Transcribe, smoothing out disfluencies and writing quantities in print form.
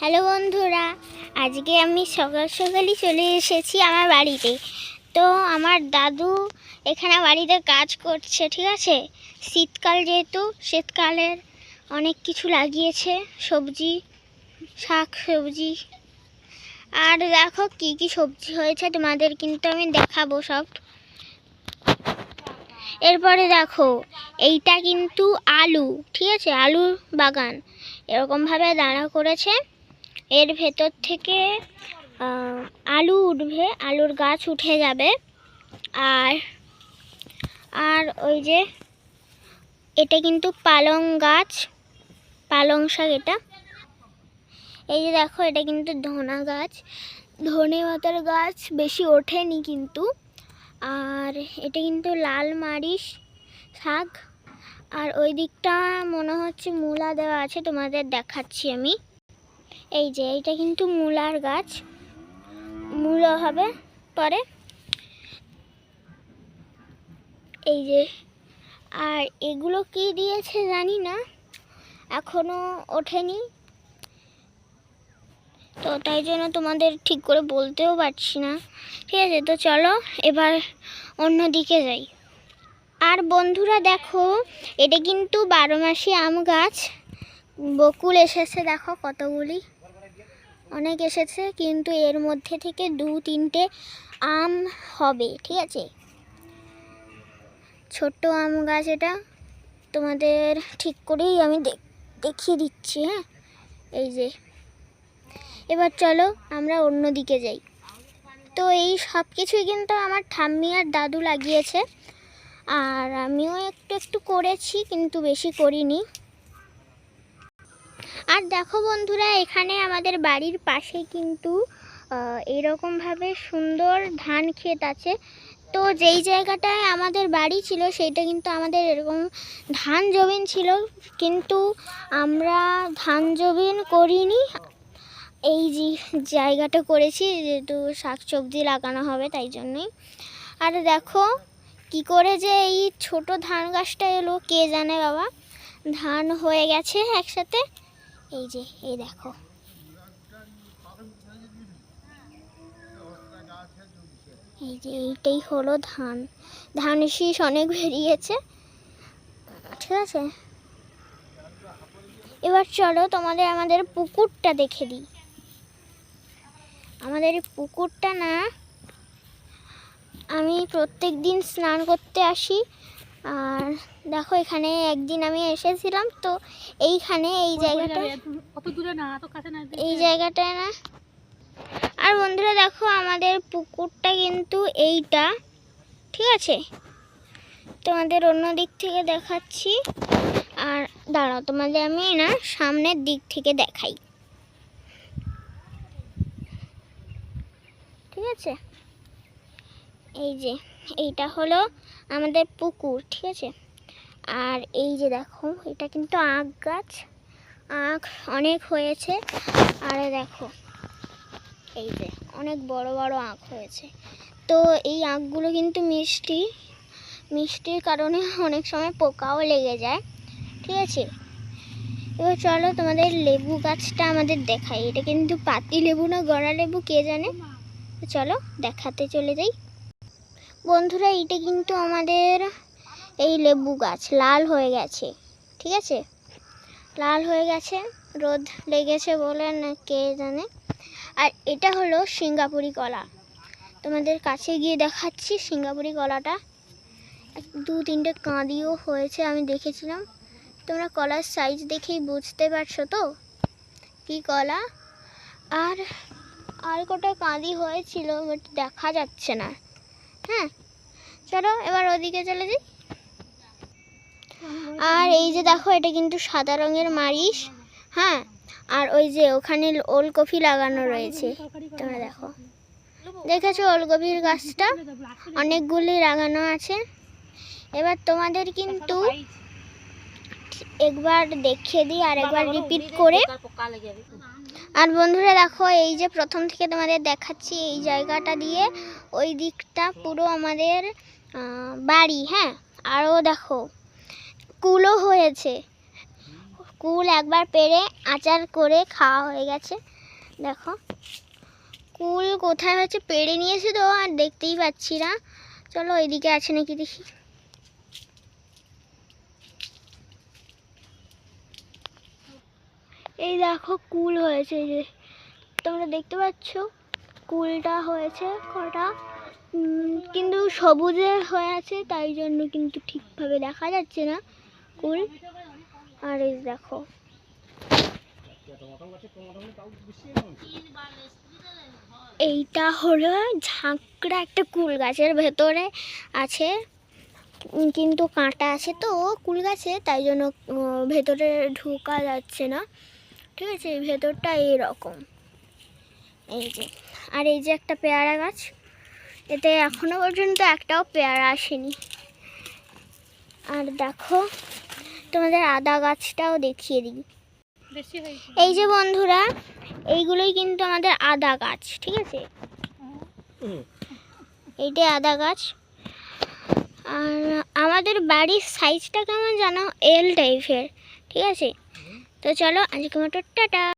Hello বন্ধুরা, আজকে আমি সকাল সকালই চলে এসেছি আমার বাড়িতে। তো আমার দাদু এখানে বাড়িতে কাজ করছে, ঠিক আছে। শীতকাল যেহেতু, শীতকালের অনেক কিছু লাগিয়েছে, সবজি, শাক সবজি। আর দেখো কি কি সবজি হয়েছে, তোমাদের কিন্তু আমি দেখাবো সব। এরপরে দেখো, এইটা কিন্তু আলু, ঠিক আছে, আলুর বাগান এরকমভাবে দাঁড়া করেছে। এর ভেতর থেকে আলু উঠবে, আলুর গাছ উঠে যাবে। আর আর ওই যে এটা কিন্তু পালং গাছ, পালং শাক। এটা এই যে দেখো, এটা কিন্তু ধনা গাছ, ধনে পাতার গাছ বেশি ওঠেনি কিন্তু। আর এটা কিন্তু লাল মারিচ শাক। আর ওই দিকটা মনে হচ্ছে মূলা দেওয়া আছে, তোমাদের দেখাচ্ছি আমি। এই যে এইটা কিন্তু মূলার গাছ, মূলা হবে পরে। এই যে, আর এগুলো কি দিয়েছে জানি না, এখনো ওঠেনি, তো তাই জন্য তোমাদের ঠিক করে বলতেও পারছি না, ঠিক আছে। তো চলো এবার অন্য দিকে যাই। আর বন্ধুরা দেখো, এটা কিন্তু 12 মাসি আম গাছ, বকুল এসেছে দেখো কতগুলি, অনেক এসেছে, কিন্তু এর মধ্যে থেকে 2-3টে আম হবে, ঠিক আছে। ছোট্ট আম গাছ এটা, তোমাদের ঠিক করেই আমি দেখিয়ে দিচ্ছি, হ্যাঁ। এই যে, এবার চলো আমরা অন্য দিকে যাই। তো এই সব কিছুই কিন্তু আমার ঠাম্মি আর দাদু লাগিয়েছে, আর আমিও একটু একটু করেছি, কিন্তু বেশি করিনি। আর দেখো বন্ধুরা, এখানে আমাদের বাড়ির পাশে কিন্তু এরকমভাবে সুন্দর ধান ক্ষেত আছে। তো যেই জায়গাটায় আমাদের বাড়ি ছিল সেইটা কিন্তু আমাদের এরকম ধান জমিন ছিল, কিন্তু আমরা ধান জমিন করিনি, এই যে জায়গাটা করেছি যেহেতু শাকসবজি লাগানো হবে তাই জন্যই। আর দেখো কি করে যে এই ছোট ধান গাছটা এলো কে জানে বাবা, ধান হয়ে গেছে একসাথে। এই যে এই দেখো, এই যে এইটাই হলো ধান, ধান শীষ অনেক বেরিয়েছে, ঠিক আছে। এবার চলো তোমাদের আমাদের পুকুরটা দেখে দিই। আমাদের এই পুকুরটা না, আমি প্রত্যেক দিন স্নান করতে আসি। আর দেখো এখানে একদিন আমি এসেছিলাম, তো এইখানে এই জায়গাটায়, এই জায়গাটায় না। আর বন্ধুরা দেখো, আমাদের পুকুরটা কিন্তু এইটা, ঠিক আছে। তোমাদের অন্য দিক থেকে দেখাচ্ছি, আর দাঁড়াও তোমাদের আমি না সামনের দিক থেকে দেখাই, ঠিক আছে। এই যে এইটা হলো আমাদের পুকুর, ঠিক আছে। আর এই যে দেখো, এটা কিন্তু আখ গাছ, আখ অনেক হয়েছে। আর দেখো এই যে অনেক বড় বড় আখ হয়েছে। তো এই আখগুলো কিন্তু মিষ্টি, মিষ্টির কারণে অনেক সময় পোকাও লেগে যায়, ঠিক আছে। এবার চলো তোমাদের লেবু গাছটা আমাদের দেখাই। এটা কিন্তু পাতি লেবু না গড়া লেবু কে জানে, চলো দেখাতে চলে যাই। বন্ধুরা এইটা কিন্তু আমাদের এই লেবু গাছ লাল হয়ে গেছে, ঠিক আছে, লাল হয়ে গেছে, রোদ লেগেছে বলে না কে জানে। আর এটা হলো সিঙ্গাপুরি কলা, তোমাদের কাছে গিয়ে দেখাচ্ছি সিঙ্গাপুরি কলাটা। 2-3টে কাঁদিও হয়েছে, আমি দেখেছিলাম। তোমরা কলার সাইজ দেখেই বুঝতে পারছো তো কি কলা। আর আর কটা কাঁদি হয়েছিল, বাট দেখা যাচ্ছে না, হ্যাঁ। চলো এবার ওদিকে চলে যাই। আর এই যে দেখো, এটা কিন্তু সাদা রঙের মারিচ, হ্যাঁ। আর ওই যে ওখানে ওলকপি লাগানো রয়েছে, তোমরা দেখো, দেখেছো ওলকপির গাছটা অনেকগুলি লাগানো আছে। এবার তোমাদের কিন্তু একবার দেখিয়ে দিই আর একবার রিপিট করে। আর বন্ধুরা দেখো, এই যে প্রথম থেকে তোমাদের দেখাচ্ছি, এই জায়গাটা দিয়ে ওই দিকটা পুরো আমাদের বাড়ি, হ্যাঁ। আরও দেখো কুলো হয়েছে, কুল একবার পেড়ে আচার করে খাওয়া হয়ে গেছে। দেখো কুল কোথায় হচ্ছে পেড়ে নিয়েছে তো আর দেখতেই পাচ্ছি না। চলো এদিকে আছে নাকি দেখি। এই দেখো কুল হয়েছে, এই যে তোমরা দেখতে পাচ্ছ কুলটা হয়েছে কটা, কিন্তু সবুজে হয়ে আছে তাই জন্য কিন্তু ঠিকভাবে দেখা যাচ্ছে না কুল। আর এই দেখো এইটা হলো ঝাঁকড়া একটা কুল গাছের ভেতরে আছে, কিন্তু কাঁটা আছে তো কুল গাছে, তাই জন্য ভেতরে ঢোকা যাচ্ছে না। ঠিক আছে, ভেতরটা এইরকম। এই যে আর এই যে একটা পেয়ারা গাছ, এতে এখনো পর্যন্ত একটাও পেয়ারা আসেনি। আর দেখো তোমাদের আদা গাছটাও দেখিয়ে দিই। এই যে বন্ধুরা, এইগুলোই কিন্তু আমাদের আদা গাছ। ঠিক আছে, এইটাই আদা গাছ। আর আমাদের বাড়ির সাইজটা কেমন জানো, এল টাইপের। ঠিক আছে, তো চলো আজকে মতো টাটা।